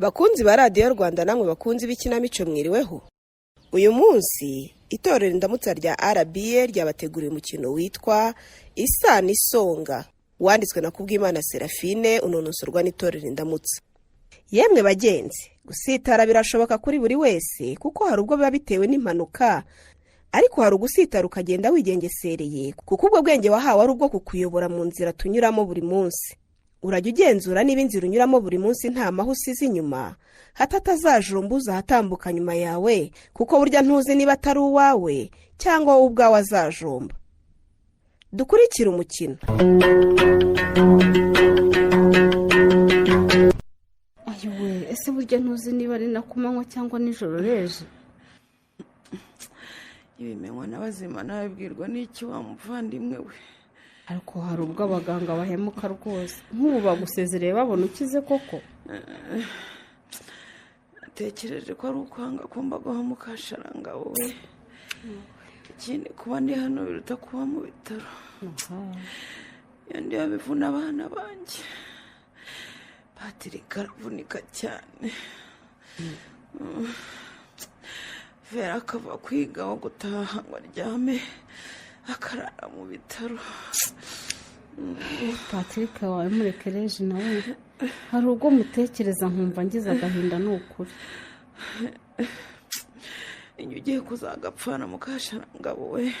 Bakunzi ba Radio Rwanda namwe bakunzi b'ikinamico mwiriweho. Uyu munsi itorero indamutsa rya RBA ryabateguriye umukino witwa Isano Isonga, wanditswe na Kubwimana Serafine, unonosorwa n'itorero indamutsa. Yemwe bagenzi, gusitara birashoboka kuri buri wese kuko hari ubwo biba bitewe n'impanuka, ariko hari ugusitara ukagenda wigengesereye kuko ubwo bwenge wahawe ari ubwo kukuyobora mu nzira tunyuramo buri munsi. Urajya ugenzura niba inzira unyuramo buri munsi nta mahu usize inyuma, hatatazajumbuza ahatambuka nyuma yawe, kuko burya ntuzi niba atari uwawe cyangwa wowe ubwawe azajumba. Dukurikire umukino. Ayiwe, ese burya ntuzi niba ari na kumanywa cyangwa nijoro reje? Ibimenywa n'abazima nabibwirwa n'iki wa muvandimwe we. Ariko hari ubwo abaganga bahemuka rwose. Nk'ubu bagusezereye babona ukize koko. Natekereje ko ari ukwanga ko mbagaho mukasharanga wowe. Ikindi kuba ndi hano biruta kuba mu bitaro. Yandi yabivuna abana banjye. Patrick aravunika cyane. Vera akava kwiga wo gutaha ngo aryame akarara mu bitaro. Patrick wawe murekereje nawe hari ubwo mutekereza nkumva ngize agahinda n'ukuri. Inyo ugiye kuzagapfana mukasharanga wowe.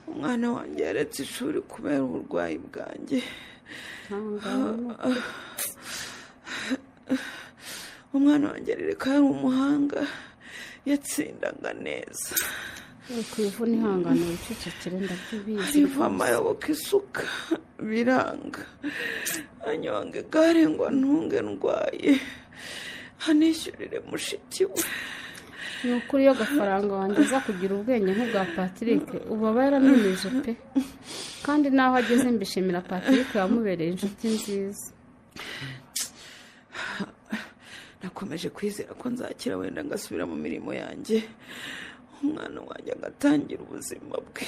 Umwana wanjye yaretse ishuri kubera uburwayi bwanjye. Umwana wanjye reka yari umuhanga, yatsindaga neza. Kwivu n'ihangano wicecekere ndabyibizi. Ariva amayoboka isuka biranga. Anyonga igare ngo ntunge ndwaye, anishyurire mushiki we. Ni ukuri iyo gafaranga wanjye aza kugira ubwenge nk'ubwa Patrick ubu aba yaramenyeje pe. Kandi naho ageze mbishimira Patrick yamubereye inshuti nziza. Nakomeje kwizera ko nzakira wenda ngasubira mu mirimo yanjye, umwana wanjye agatangira ubuzima bwe.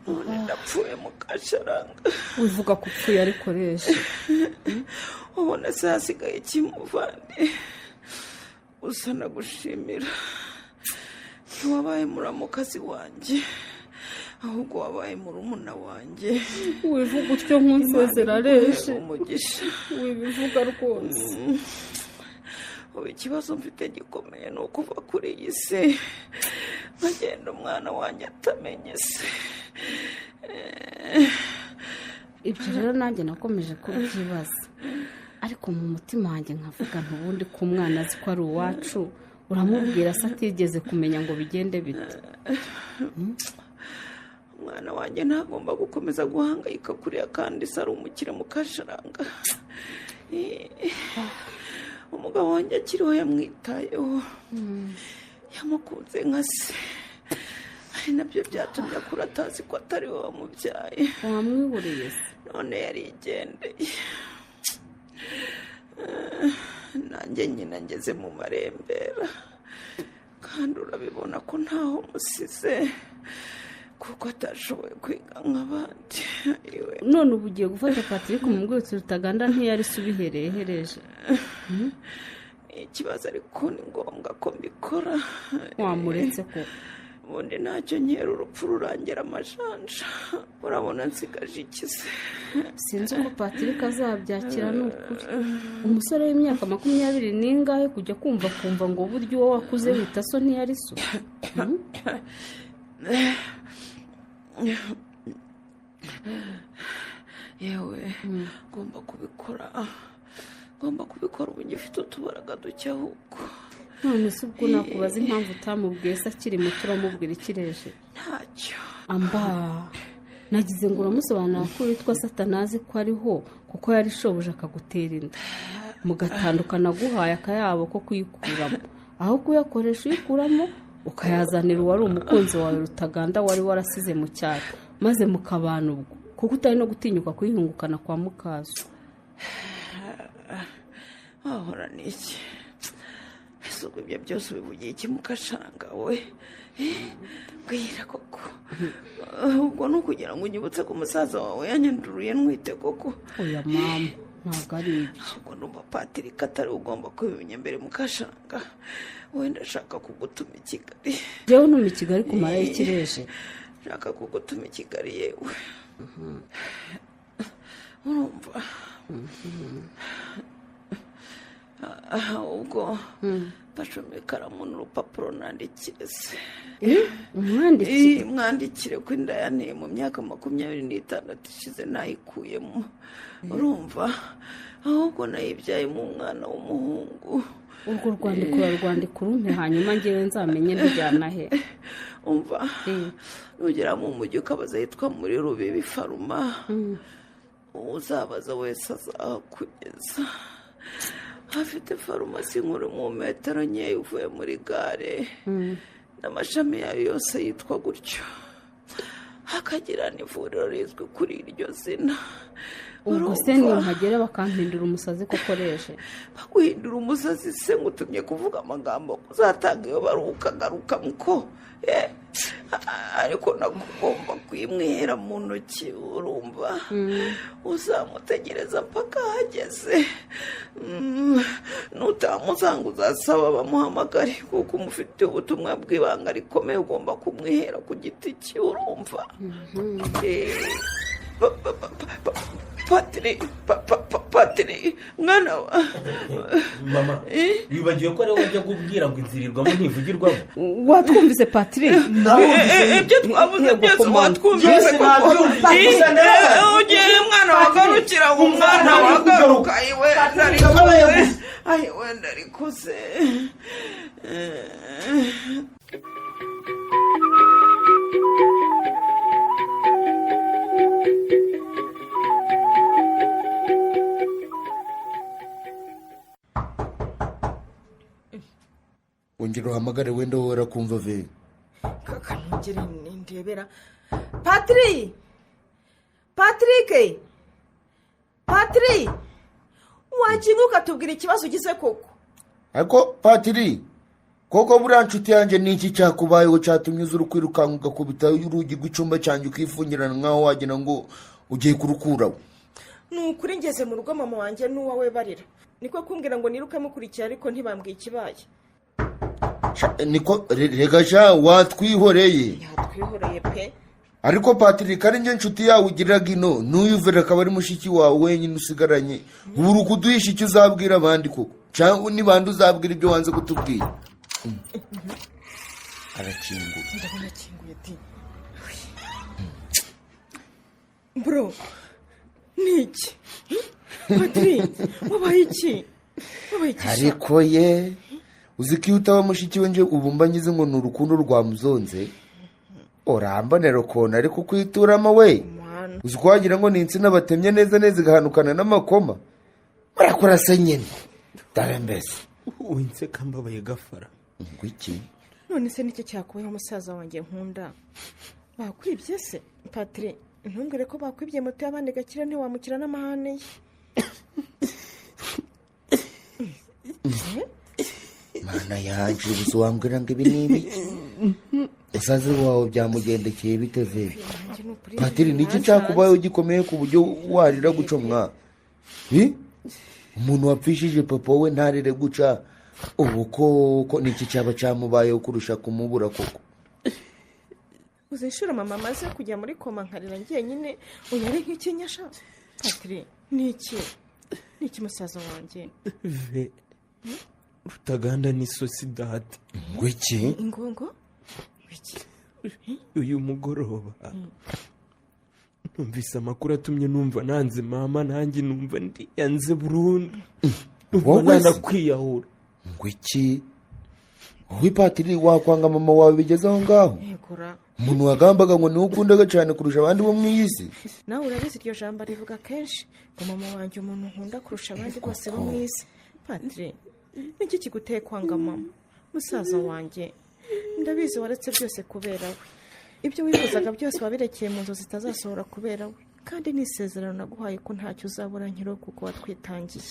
None ndapfuye mukasharanga. Uvuga ko upfuye ariko reje. Ubona se hasigaye kimuvande. Usa nagushimira. Ntiwabaye muramukazi wanjye, ahubwo wabaye murumuna wanjye. Wivuga utyo nk'unsezera reje. Umugisha. Wibivuga rwose. Ubu ikibazo mfite gikomeye ni ukuva kuri iyi si, nkagenda umwana wanjye atamenye se. Ibyo rero nanjye nakomeje kubyibaza, ariko mu mutima wanjye nkavuga ntubundi ko umwana azi ko ari uwacu, uramubwira se atigeze kumenya ngo bigende bite. Umwana wanjye ntagomba gukomeza guhangayika kuriya kandi se ari umukire mukasharanga. Umugabo wanjye akiriho yamwitayeho, yamukunze nka se, ari nabyo byatumye akura atazi ko atari we wamubyaye. Wamwiburiye se? None yarigendeye. Nanjye nyina ngeze mu marembera, kandi urabibona ko ntaho musize kuko atashoboye kwiga nk'abandi. None ubu ugiye gufata Patrick umubwire Rutaganda ntiyari subihereye hereje. Ikibazo ariko ni ngombwa ko mbikora. Wamuretse ko ubundi ntacyo nkera urupfu rurangira amajanja. Urabona nsigaje ikize. Sinzi uko Patrick azabyakira n'ukuri. Umusore w'imyaka 20 n'ingahe kujya kumva ngo buryo wowe wakuze wita so ntiyari so. Yewe ngomba kubikora ubu ngifite utubaraga duke ahubwo. None se ubwo nakubaza impamvu utamubwiye se akiri muto uramubwira ikireje? Ntacyo. Amba nagize ngo uramusobanura ko witwa Satanazi ko ariho kuko yari shoboje akagutera inda, mugatandukana guhaye akayabo ko kuyikuramo, aho kuyakoresha uyikuramo ukayazanira uwari umukunzi wawe Rutaganda wari warasize mu cyaro, maze mukabana ubwo kuko utari no gutinyuka kuyihungukana kwa mukazo. Ahora niki? Ese ibyo byose bivugiye iki mukashanga we? Bwira koko. Ubwo no kugira ngo unyibutse ko umusaza wawe yanyanduruye ntwite koko. Oya mama, ntabwo ari ibyo. ahubwo numva Patrick atari ugomba kubimenya mbere mukashanga wenda ashaka kugutuma i Kigali. jewe numa i Kigali kumara ikireje. Shaka kugutuma i Kigali yewe. Urumva ahubwo bashomye ikaramu n'urupapuro nandikire se. Umwandikire? Mwandikire ko inda yanteye mu myaka 26 ishize nayikuyemo. Urumva ahubwo nayibyaye mu mwana w'umuhungu. urwo rwandiko rwandika urumpe hanyuma ngewe nzamenye ndijyana he. Umva ugera mu mujyi ukabaza yitwa muri Rubibi Faruma. Uzabaza wese azakugeza. Afite farumasi nkuru mu metero nke uvuye muri gare. N'amashami yayo yose yitwa gutyo. Hakagira n'ivuriro rizwi kuri iryo zina. ubwo se nimpagera bakampindura umusazi ko koreshe. Baguhindura umusazi se ngutumye kuvuga amagambo uzatanga iyo barukagaruka muko. Ariko nagomba kwimwihera mu ntoki. Urumva uzamutegereza mpaka hageze. Nutamusanga uzasaba bamuhamagare kuko umufite ubutumwa bw'ibanga rikomeye ugomba kumwihera ku giti cye. Urumva Patrick mwana wa mama wibagiwe ko ari wajya kubwira ngo inzirirwamo ntivugirwamo. watwumvise Patrick? ibyo twavuze byose watwumvise ugiye mwana wagarukira umwana wagaruka iwe ndarikuze. ongera uhamagare wenda wowe kumva ve. kaka ntugire ndebera. Patrick wakinguka tubwira ikibazo ugize koko. ariko Patiri koko buriya nshuti yanjye ni iki cyakubayeho cyatumye uza urukwirukanka ugakubita urugi rw'icyumba cyanjye ukifungirana nkaho wagira ngo ugiye kurukuraho? ni ukuri ngeze mu rugo mama wanjye n'uwawe barira niko kumbwira ngo niruke mukurikira ariko ntibambwiye ikibaye. niko rega sha watwihoreye. yatwihoreye pe. ariko Patrick ari njye nshuti yawe ugiriraga ino n'uyuvera akaba ari mushiki wawe wenyine usigaranye. ubu uri kuduhisha icyo uzabwira abandi koko cyangwa n'ibandi uzabwira ibyo wanze kutubwira. arakinguye. ndabona akinguye di. bro niki Patrick wabaye iki? ariko ye uzi ko iyo utaba mushiki we nje ubu mba ngize ngo ni urukundo rwamuzonze. urambonera ukuntu ari kukwituramo we. uzi ko wagira ngo ni insina batemye neza neza igahanukana n'amakoma. murakora se nyine dore mbese winseka mbabaye gafara. ngo iki none se nicyo cyakubayeho umusaza wanjye nkunda? bakwibye se Patrick? ntumbwire ko bakwibye moto y'abandi gakira ntiwamukira n'amahane ye. mana yaje ubuze wambwira ngo ibi nibi usaze wawe byamugendekeye bite ve? Patiri niki cyakubayeho gikomeye ku buryo warira guca mwa? umuntu wapfishije papa we ntarire guca ubu koko niki cyaba cyamubayeho kurusha kumubura koko? uzishura mama maze kujya muri koma nkarira ngiye nyine unyare nk'ikinyasha. Patrick niki musaza wanjye ve Rutaganda ni sosidate. ngo iki ingongo iki uyu mugoroba numvise amakuru atumye numva nanze mama nanjye numva ndi yanze burundu. numva nanakwiyahura. ngo iki wowe Patiri wakwanga mama wawe bigeze aho ngaho? yegura umuntu wagambaga ngo niwe ukundaga cyane kurusha abandi bo mu isi. nawe urabizi iryo jambo rivuga kenshi ngo mama wanjye umuntu nkunda kurusha abandi bose bo mu isi. Patrick niki kiguteye kwanga mama musaza wanjye? ndabizi waretse byose kubera we. ibyo wifuzaga byose wabirekeye mu nzu zitazasohora kubera we, kandi n'isezerano naguhaye ko ntacyo uzabura nkiro kuko watwitangiye.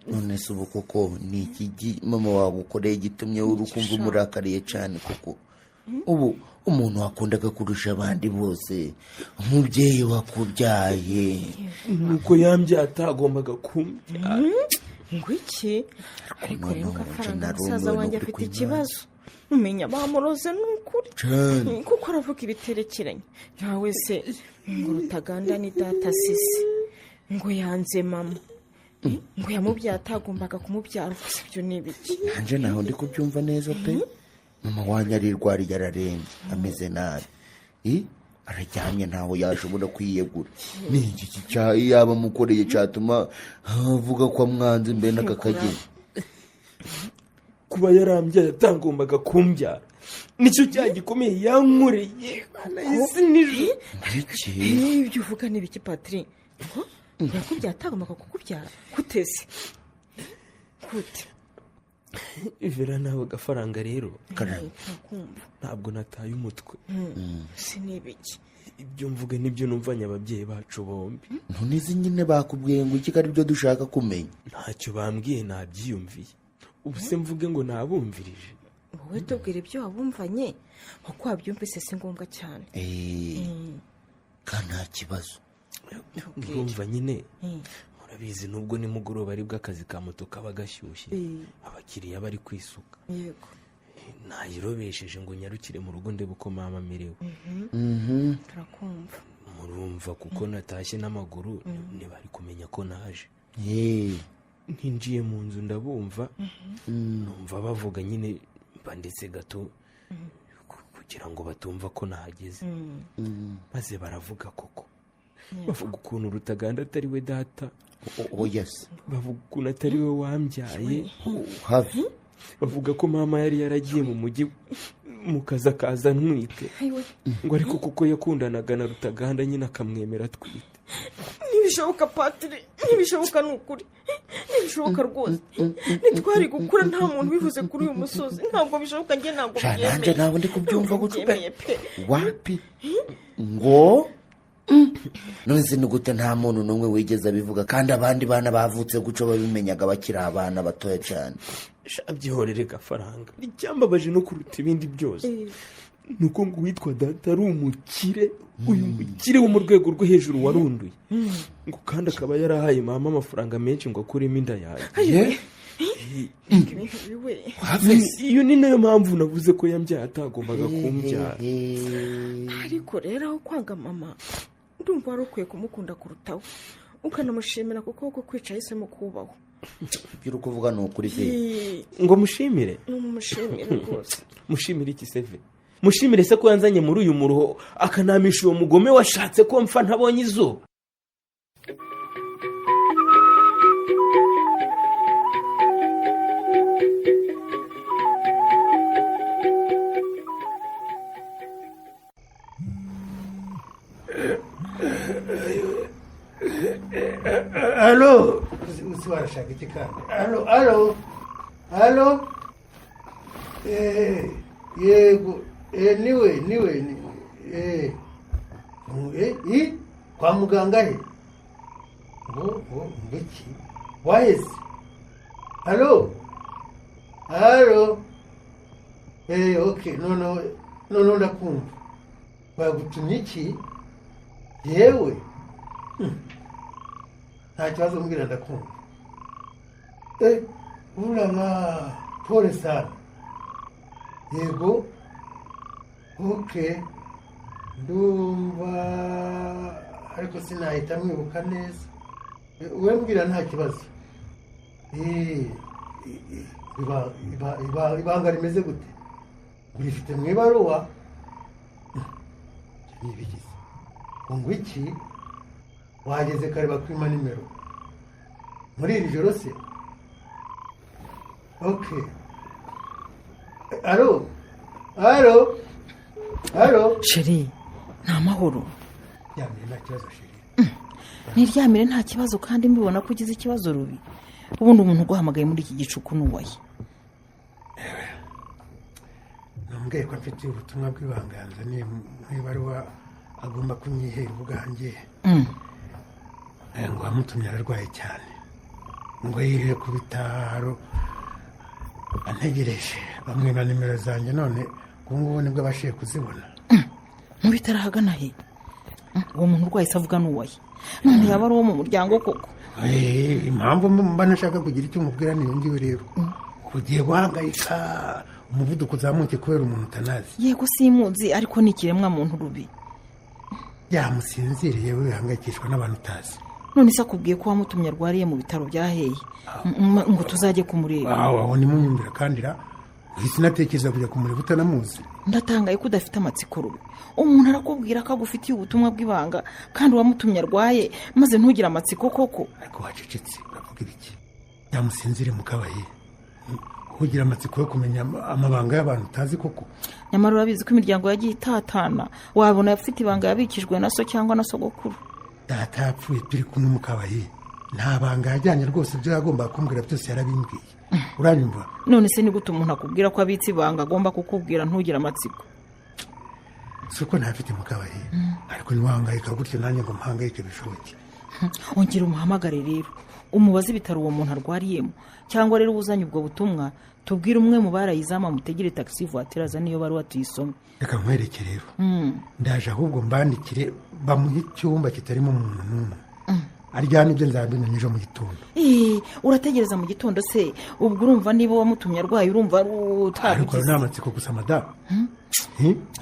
none se ubu koko ni iki mama wawe ukoreye gitumye urukumva umurakariye cyane koko? ubu umuntu wakundaga kurusha abandi bose, umubyeyi wakubyaye. nuko yambyaye atagombaga kumbyara. ngo iki ariko rero noneho gafaranga nje musaza narumiwe wanjye n'ukuri afite kw'Imana. ikibazo umenya bamuroze n'ukuri Cyane. kuko aravuga ibiterekeranye ntawe se ngo Rutaganda ni data sisi ngo yanze mama ngo yamubyaye atagombaga kumubyara. gusa ibyo ni ibiki? nanjye naho ndi kubyumva neza pe. mama wanjye arirwariye ararembye ameze nabi, araryamye ntaho yashobora kwiyegura. ni iki cyayi yaba amukoreye cyatuma avuga ko amwanze mbe n'akakageni. kuba yarambyaye atagombaga kumbyara nicyo cyaha gikomeye yankoreye. isi nijoro iki ibyo uvuga ni ibiki Patri? ngo yakubyaye atagombaga kukubyara guteze gute? Vera nawe gafaranga rero karame ntakumva ntabwo nataye umutwe. si ni ibiki? ibyo mvuga nibyo numvanye ababyeyi bacu bombi. none izi nyine bakubwiye ngo iki ari byo dushaka kumenya? ntacyo bambwiye nabyiyumviye. ubu se mvuge ngo nabumvirije? wowe tubwire ibyo wabumvanye kuko wabyumvise si ngombwa cyane. kandi nta kibazo. urumva nyine murabizi nubwo nimugoroba aribwo akazi ka moto kaba gashyushye, abakiriya bari kwisuka. yego nayirobesheje ngo nyarukire mu rugo ndebe uko mama amerewe. turakumva. murumva kuko natashye n'amaguru ntibari kumenya ko naje. ntinjiye mu nzu ndabumva, numva bavuga nyine mba ndetse gato kugira ngo batumva ko nahageze. maze baravuga koko, bavuga ukuntu Rutaganda atari we data, yesi bavuga ukuntu atari we wambyaye, hafi bavuga ko mama yari yaragiye mu mujyi mu kazi akaza ntwite, ngo ariko kuko yakundanaga na Rutaganda nyine akamwemera atwite. ntibishoboka Patri, ntibishoboka ni ukuri, ntibishoboka rwose. ntitwari gukura nta muntu bivuze kuri uyu musozi. ntabwo bishoboka, njye ntabwo nanjye ntabwo ndi kubyumva byemeye pe. wapi ngo none se ni gute nta muntu n'umwe wigeze abivuga kandi abandi bana bavutse guco babimenyaga bakiri abana batoya cyane? byihorere gafaranga. icyambabaje no kuruta ibindi byose nuko ngo uwitwa data ari umukire, uyu mukire wo mu rwego rwo hejuru warunduye, ngo kandi akaba yarahaye mama amafaranga menshi ngo akuremo inda yawe. iyo ni nayo mpamvu navuze ko yambyaye atagombaga kumbyara. ariko rero aho kwanga mama ndumva wari ukwiye kumukunda kurutaho, ukanamushimira kuko ko kwica yahisemo kubaho. ibyo uri kuvuga ni ukuri pe. ngo mushimire? n'umushimire rwose. mushimire iki seve? mushimire se ko yanzanye muri uyu muruho akanamisha uwo mugome washatse ko mpfa ntabonye izuba? Alo, uzi warashaka iki kandi? Alo, yego, niwe, kwa muganga he? Ngiki, waheze? Alo, okay, no, ndakumva. Bagutumye iki? Yewe? nta kibazo mbwira ndakumva. urama pole sana. yego, okay, ndumva ariko sinahita mwibuka neza. we mbwira nta kibazo. ibanga rimeze gute? urifite mu ibaruwa? nibigize ngo iki? wageze kare bakwima nimero muri iri joro se? okay. alo sheri, nta mahoro? ryamire nta kibazo sheri. ntiryamire nta kibazo kandi mbibona ko ugize ikibazo rubi. ubundi umuntu uguhamagaye muri iki gicuku n'uwaye? nambwiye ko mfite ubutumwa bw'ibanganza ni mu ibaruwa agomba kunyihera ubwanjye. ngo wamutumye ararwaye cyane, ngo yiriwe ku bitaro antegereje bamwe na nimero zanjye, none ubu ngubu nibwo abashiye kuzibona. mu bitaro ahagana he? Uwo muntu urwaye se avuga n'uwaye, none yaba ari uwo mu muryango koko? Impamvu mba nashaka kugira icyo umubwira niyo ngiwe rero. Ugiye guhangayika umuvuduko uzamuke kubera umuntu utanazi. Yego simuzi, ariko ni ikiremwa muntu Rubi. Yamusinziriye wihangayikishwa n'abantu utazi. None se akubwiye ko wamutumye arwariye mu bitaro byaheye ngo tuzajye kumureba? Aho ni munyumvira kandi uhise unatekereza kujya kumureba utanamuzi. Ndatangaye ko udafite amatsiko Rubi. Umuntu arakubwira ko agufitiye ubutumwa bw'ibanga kandi wamutumye arwaye maze ntugire amatsiko koko. Ariko wacecetse uravuga iki? Yamusinzire mu kabaye. Ugira amatsiko yo kumenya amabanga y'abantu utazi koko. Nyamara urabizi ko imiryango yagiye itatana, wabona afite ibanga yabikijwe na so cyangwa na sogokuru. Data yapfuye turi kumwe mu kabaye, nta banga yajyanye rwose, ibyo yagomba kumbwira byose yarabimbwiye. Uranyumva? None se ni gute umuntu akubwira ko abitse ibanga agomba kukubwira ntugire amatsiko? Suko ntafite mu kabaye, ariko niwahangayika gutyo nanjye ngo mpangayike bishoboke. Ongera umuhamagare rero umubaze ibitaro uwo muntu arwariyemo, cyangwa rero uzanye ubwo butumwa tubwire umwe mu barayizama mutegere taxi voiture aza niyo bari watuyisome. Reka nkwereke rero. Ndaje ahubwo mbandikire bamuhe icyumba kitarimo umuntu n'umwe. Aryana ibyo nzabimenya ejo mu gitondo. Urategereza mu gitondo se? Ubwo urumva niba wamutumye arwaye urumva utabigize? Ariko nta matsiko gusa madamu.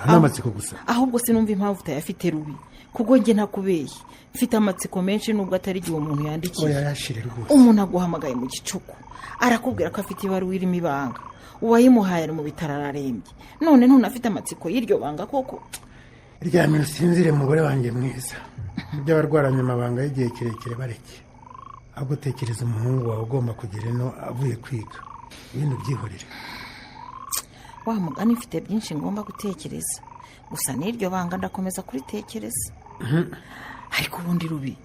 Nta matsiko gusa. Ahubwo sinumva impamvu utayafite Rubi, kuko njye ntakubeshye mfite amatsiko menshi nubwo atari igihe umuntu yandikiye. Oya yashire rwose. Umuntu aguhamagaye mu gicuku arakubwira ko afite ibaruwa irimo ibanga, uwayimuhaye ari mu bitaro ararembye, none ntunafite amatsiko y'iryo banga koko? Ryamira usinzire mugore wanjye mwiza. By'abarwaranye amabanga y'igihe kirekire bareke. Ahubwo tekereza umuhungu wawe ugomba kugera ino avuye kwiga, ibintu byihorere. Wa mugani mfite byinshi ngomba gutekereza, gusa n'iryo banga ndakomeza kuritekereza. Ariko ubundi Rubi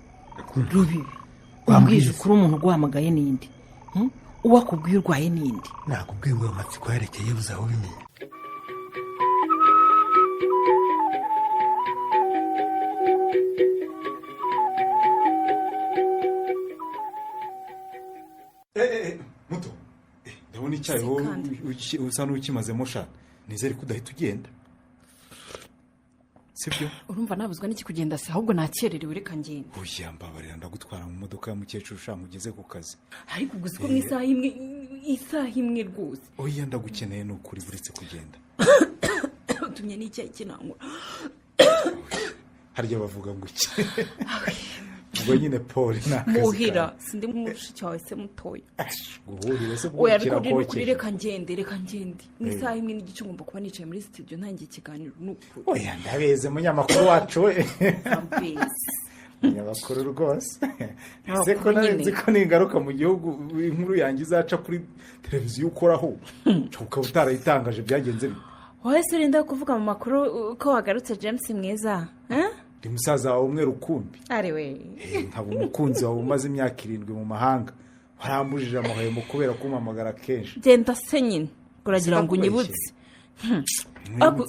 wambwije kuri umuntu uguhamagaye n'indi, uwakubwiye urwaye n'indi? Nakubwiye ngo amatsiko yerekeye uzaho ubimenya. Muto, ndabona icyayiho usa n'ukimazemo sha, nizere ko udahita ugenda. Sibyo? Urumva nabuzwa n'iki kugenda se, ahubwo nakererewe reka ngende. Oya mbabarira ndagutwara mu modoka ya mukecuru sha mugeze ku kazi. Ariko ubwo siko mu isaha imwe rwose. Oya ndagukeneye n'ukuri buretse kugenda. Utumye n'icyayi kinangwa. Harya bavuga ngo iki? Ubwo nyine Paul nakazi. Muhira sindi mushiki wawe se mutoya. Guhurira se Oya ariko kuri reka ngende. Mu isaha imwe n'igice ngomba kuba nicaye muri studio ntangiye ikiganiro n'ukuri. Oya ndabeze munyamakuru wacu we. Munyamakuru rwose. Ese ko narenze ko ningaruka mu gihugu inkuru yanjye izaca kuri televiziyo ukoraho. Ukaba utarayitangaje byagenze bite? Wowe se rinda kuvuga mu makuru ko wagarutse James mwiza, Ndi musaza wawe umwe rukumbi. Ari we. Nkaba umukunzi wawe umaze imyaka 7 mu mahanga. Warambujije amahwemo kubera kumpamagara kenshi. Genda se nyine uragira ngo unyibutse.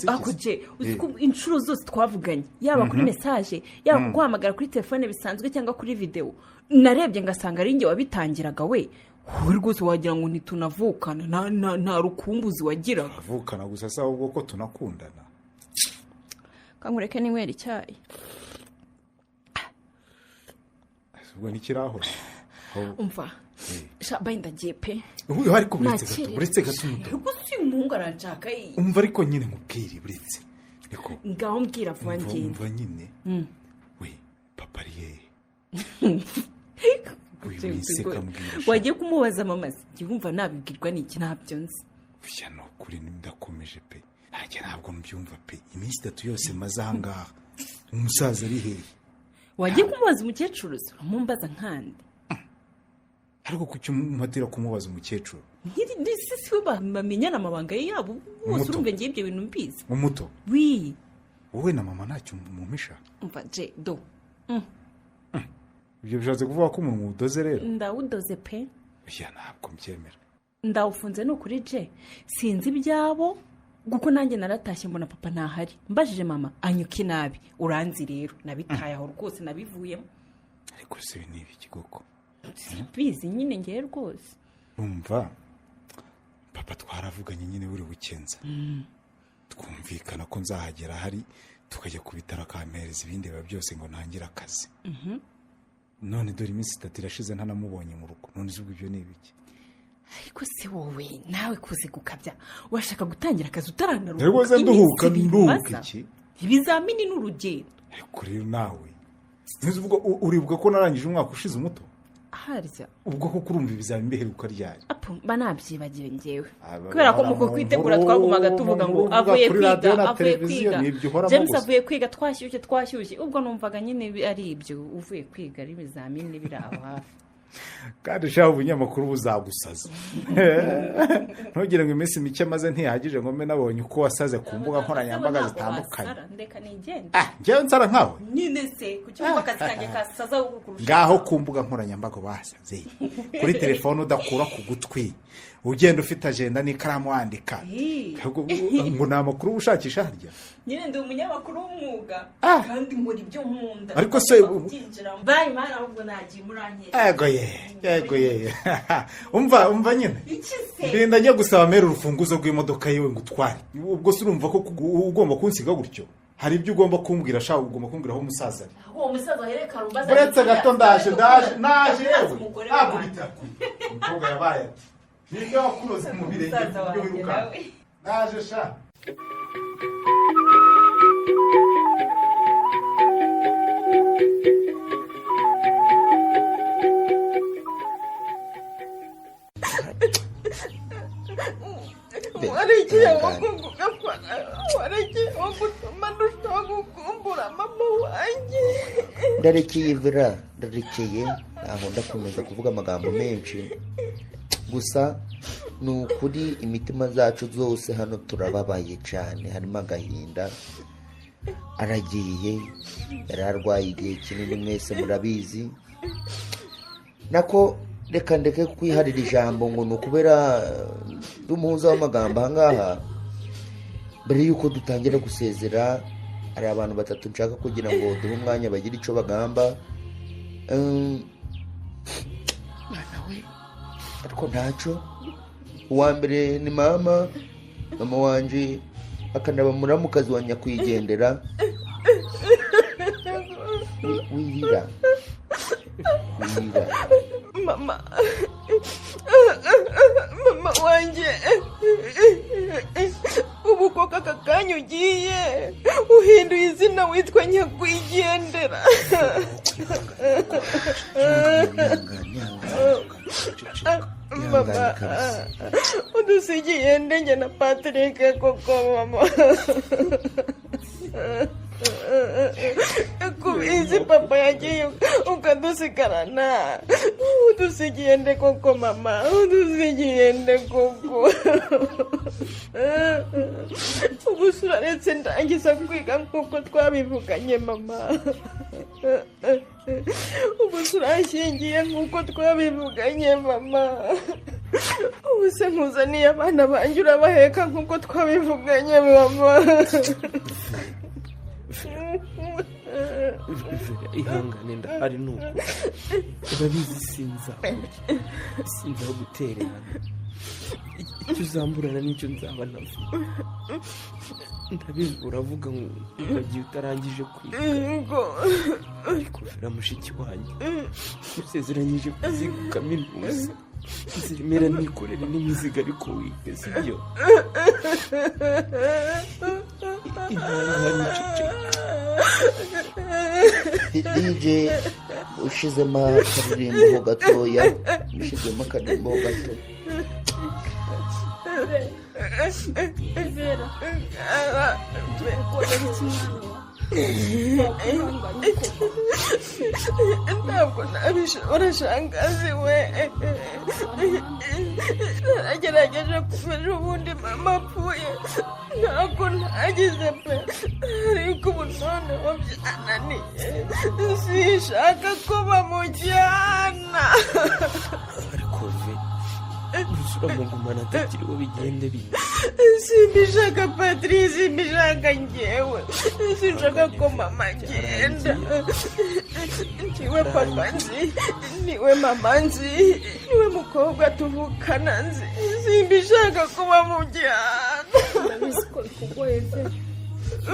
Akuje uziko inshuro zose twavuganye yaba kuri message yaba kuguhamagara kuri telefone bisanzwe cyangwa kuri video, narebye ngasanga ari nge wabitangiraga we. Wowe rwose wagira ngo ntitunavukana, nta rukumbuzi wagiraga. Avukana gusa se ahubwo ko tunakundana. Kankureke ninywera icyayi. Ubwo nikiraho. Umva. Shabaye ndagiye pe. Ubu ariko buretse gato. Gusi umuhungu aranshaka. Umva ariko nyine nkubwire buretse. Niko. Ngaho mbwira vuba ngende. Umva nyine. We papa ari wagiye kumubaza mama se yumva nabibwirwa n'iki ntabyo nzi. Uya no kuri ndakomeje pe. Ntajye ntabwo mbyumva pe. Iminsi 3 yose maze ahangaha. Umusaza ari hehe? Wagiye kumubaza umukecuru se uramumbaza nkandi. Ariko kuki umatira kumubaza umukecuru? Ndisi bamenyana amabanga yabo bose urumve ngiye ibyo bintu mbizi. Umuto. Oui. Wowe na mama ntacyo mumisha. Umva je do. Ibyo bishatse kuvuga ko umuntu udoze rero. Ndawudoze pe. Oya ntabwo mbyemera. Ndawufunze no kuri je. Sinzi ibyabo guko nanjye naratashye mbona papa ntahari. Mbajije mama anyuki nabi. Uranzi rero nabitaye aho rwose nabivuyemo. Ariko se nibi kigoko. Bizi nyine ngiye rwose. Umva papa twaravuganye nyine buri bukenza. Twumvikana ko nzahagera hari tukajya ku bitaro akampereza ibindi biba byose ngo ntangire akazi. None dore iminsi 3 irashize ntanamubonye mu rugo. None ubwo ibyo ni ibiki? ariko se wowe nawe kuzi gukabya washaka gutangira akazi utaranaruhuka. Rwose nduhuka iki? Ibizamini n'urugendo. Ariko rero nawe ntizuvuga uribuka ko narangije umwaka ushize umuto? Harya ubwo ko kurumva ibizamini biheruka ryari? apo mba nabyibagiwe ngewe kubera ko muko kwitegura twagumaga tuvuga ngo avuye kwiga James avuye kwiga twashyushye ubwo numvaga nyine ari ibyo uvuye kwiga ari ibizamini biri aho hafi. Kandi shaho ubunyamakuru buzagusaza. Ntugire ngo iminsi mike maze ntihagije ngo mbe nabonye uko wasaze ku mbuga nkoranyambaga zitandukanye. Ndeka nigende. Njyewe nsara nkawe. Nyine se kucyumva akazi kanjye kasaza ukurusha. Ngaho ku mbuga nkoranyambaga basaze. Kuri telefone udakura ku gutwi. Ugenda ufite agenda n'ikaramu wandika. Ngo ni amakuru ushakisha harya. Nyine ndi umunyamakuru w'umwuga kandi muri byo nkunda. Ariko se bayi mara ahubwo nagiye murankera. Yego ye. Umva nyine. Ndenda njye gusaba mere urufunguzo rw'imodoka yewe ngo utware. Ubwo se urumva ko ugomba kunsiga gutyo. Hari ibyo ugomba kumbwira shaho ugomba kumbwira aho umusaza ari. Uwo musaza hereka rumbaza. Buretse gato naje yewe. Agubita. Umukobwa yabaye. Nibyo wakuroze mu birenge byo wiruka. Naje sha. Waragiye wagutuma ndushaho gukumbura mama wanjye. Ndarekeye Vera, ndarekeye aho ndakomeza kuvuga amagambo menshi. Gusa ni ukuri imitima zacu zose hano turababaye cyane, harimo agahinda. Aragiye yararwaye igihe kinini mwese murabizi. Nako reka ndeke kwiharira ijambo ngo ni ukubera dumuhuza w'amagambo ahangaha. Mbere yuko dutangira gusezera hari abantu 3 nshaka kugira ngo duhe umwanya bagire icyo bagamba. Nawe ariko ntacyo. Uwa mbere ni mama wanje akanaba muramukazi wa nyakwigendera. Wirira mama wanjye ubu koko aka kanya ugiye uhinduye izina witwa nyakwigendera. Mama udusigiye ndenge na Patrick koko mama. Kubizi papa yagiye ukadusigarana. Udusigiye nde koko mama, udusigiye nde koko. Ubusura ndetse ndangiza kwiga nkuko twabivuganye mama. Ubusura ashingiye nkuko twabivuganye mama. Ubuse nkuzaniye abana banjye urabaheka nkuko twabivuganye mama. Ihangane ndahari nuko urabizi sinza gutererana. Icyo uzamburana n'icyo nzaba navuga. Ndabizi uravuga ngo uragiye utarangije kwiga. Ariko Vera mushiki wanjye usezeranyije kuziga kaminuza. Nzemera nikorere n'imizigo ariko wige sibyo. Ihangane DJ ushizemo akaririmbo gatoya. Ushizemo akaririmbo gato. Vera ntabwo nabishobora shangazi we. Nagerageje kumenya ubundi mama apfuye ntabwo nagize pe, ariko ubu noneho byananiye sinshaka ko bamujyana. Ariko uramugumana atakiriho bigende bibi. Simbishaka Patrice, simbishaka njyewe, sinshaka ko mama agenda. Niwe papa nzi, niwe mama nzi, niwe mukobwa tuvukana nzi, simbishaka ko bamujyana. Ndabizi ko bikugoye Vera.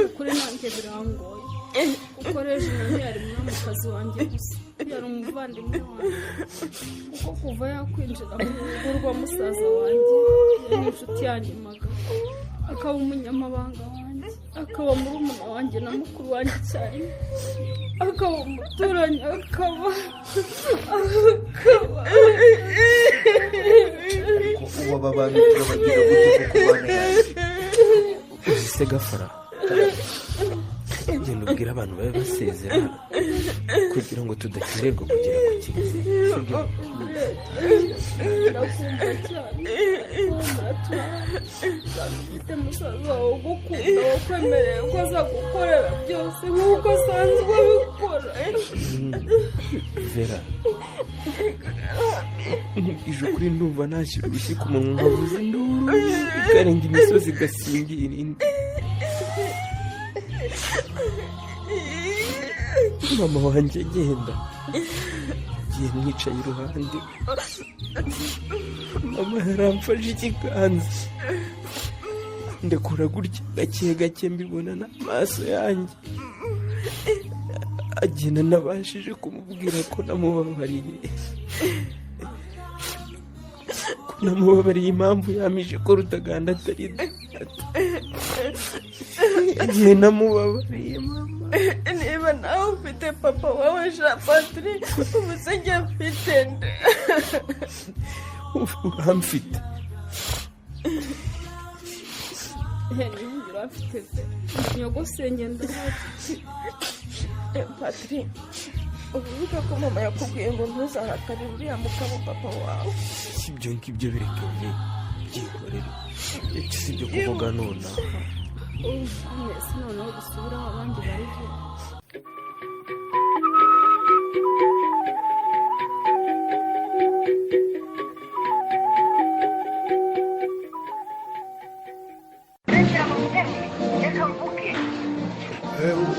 ukuri nanjye birangoye kuko reje nawe yari mwamikazi wanjye gusa yari umuvandimwe wanjye kuko kuva yakwinjira mu rugo rwa musaza wanjye yari inshuti yanjye magana akaba umunyamabanga wanjye akaba murumuna wanjye na mukuru wanjye cyane akaba umuturanyi akaba ubu aba bantu turabagira gute kuko bane uzise gafara genda ubwira abantu babe basezera kugira ngo tudakererwa kugera ku kigo ndakumva cyane ufite musaza wawe ugukunda wakwemereye ko azagukorera byose nk'uko asanzwe abikora vera nkubwije ukuri ndumva nashyira urushyi ku munwa nkavuza induru ikarenga imisozi igasingira indi mama wanjye agenda igihe mwicaye iruhande mama yaramfashe ikiganza ndekura gutya gake gake mbibona n'amaso yanjye agenda nabashije kumubwira ko namubabariye impamvu yamije ko Rutaganda atari igihe namubabariye mama niba nawe ufite papa wawe Jean Patrick ubu se njye mfite nde uramfite urafite nyogosenge ndahari Patrick uvuga ko mama yakubwiye ngo ntuzahakane uriya mugabo papa wawe si ibyo ngibyo birekeye byihorere si ibyo kuvuga nonaha mwese noneho dusubiraho abandi bariho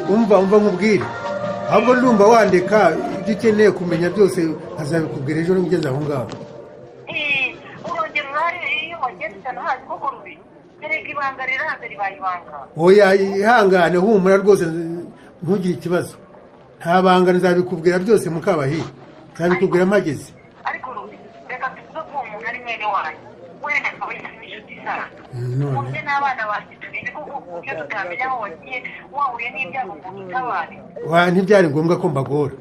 umva nkubwire ahubwo ndumva wandika ibyo ukeneye kumenya byose azabikubwira ejo ngeze aho ngaho urongera uruhare iyo wageze cyane hazi koko rubi erega ibanga riranze ribaye ibanga oya ihangane humura rwose ntugire ikibazo nta banga nzabikubwira byose Mukabahiye nzabikubwira mpageze ariko rubi reka tuvuge ko uwo muntu ari mwene wanyu wenda akaba yari inshuti sana uburyo n'abana bacu tubizi kuko iyo tutamenya aho wagiye wahuye n'ibyago ngo dutabare ntibyari ngombwa ko mbagora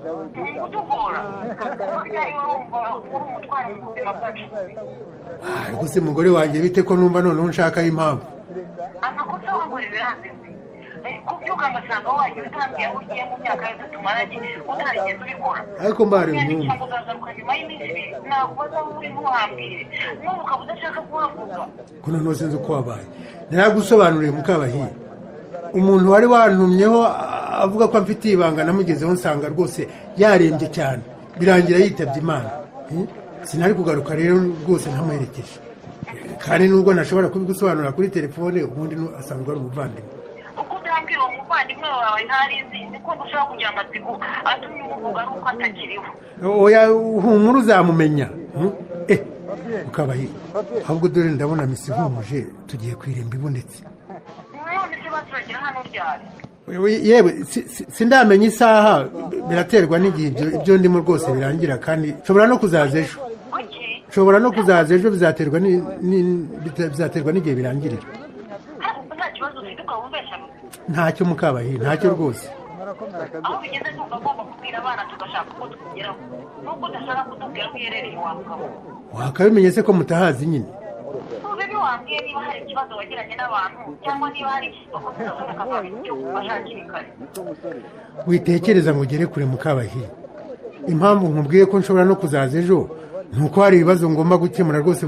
kutugora kuko byari wumva uri umutwaro mu buzima bwacu ariko se mugore wanjye bite ko numva noneho nshakaho impamvu amakosa wangura ibiranze kubyuka amasanga wagiye utambwiye aho ugiye mu myaka yose tumaranye utarigeze ubikora ariko mbari nyandikira ngo uzagaruka nyuma y'iminsi ibiri nakubaza aho uri ntuhambire n'ubu ukaba udashaka kuhavuga ko noneho sinzi uko wabaye naragusobanuriye Mukabahiye umuntu wari wantumyeho avuga ko amfitiye ibanga namugezeho nsanga rwose yarembye cyane birangira yitabye Imana sinari kugaruka rero rwose ntamuherekeje kandi nubwo nashobora kubigusobanurira kuri telefone ubundi asanzwe ari umuvandimwe uko utambwira uwo muvandimwe wawe ntarizi niko ushobora kugira amatsiko atumye umuvuga ari uko atakiriho oya humura uzamumenya Mukabahiye ahubwo dore ndabona misi ihumuje tugiye kwirimba ibonetse none se baturagera hano ryari yewe sindamenya isaha biraterwa n'igihe ibyo ndimo rwose birangira kandi nshobora no kuzaza ejo bizaterwa n'igihe birangirira nta kibazo ufite ukaba umbeshya ntacyo Mukabahiye ntacyo rwose aho bigeze numva agomba kubwira abana tugashaka uko tukugeraho nubwo udashaka kutubwira ko uherereye wa mugabo wakabimenye se ko mutahazi nyine tuzi ntiwambwiye niba hari ikibazo wagiranye n'abantu cyangwa niba hari ikibazo tudashobora kuvana icyo ubasha hakiri kare witekereza ngo ugere kure Mukabahiye impamvu nkubwiye ko nshobora no kuzaza ejo ni uko hari ibibazo ngomba gukemura rwose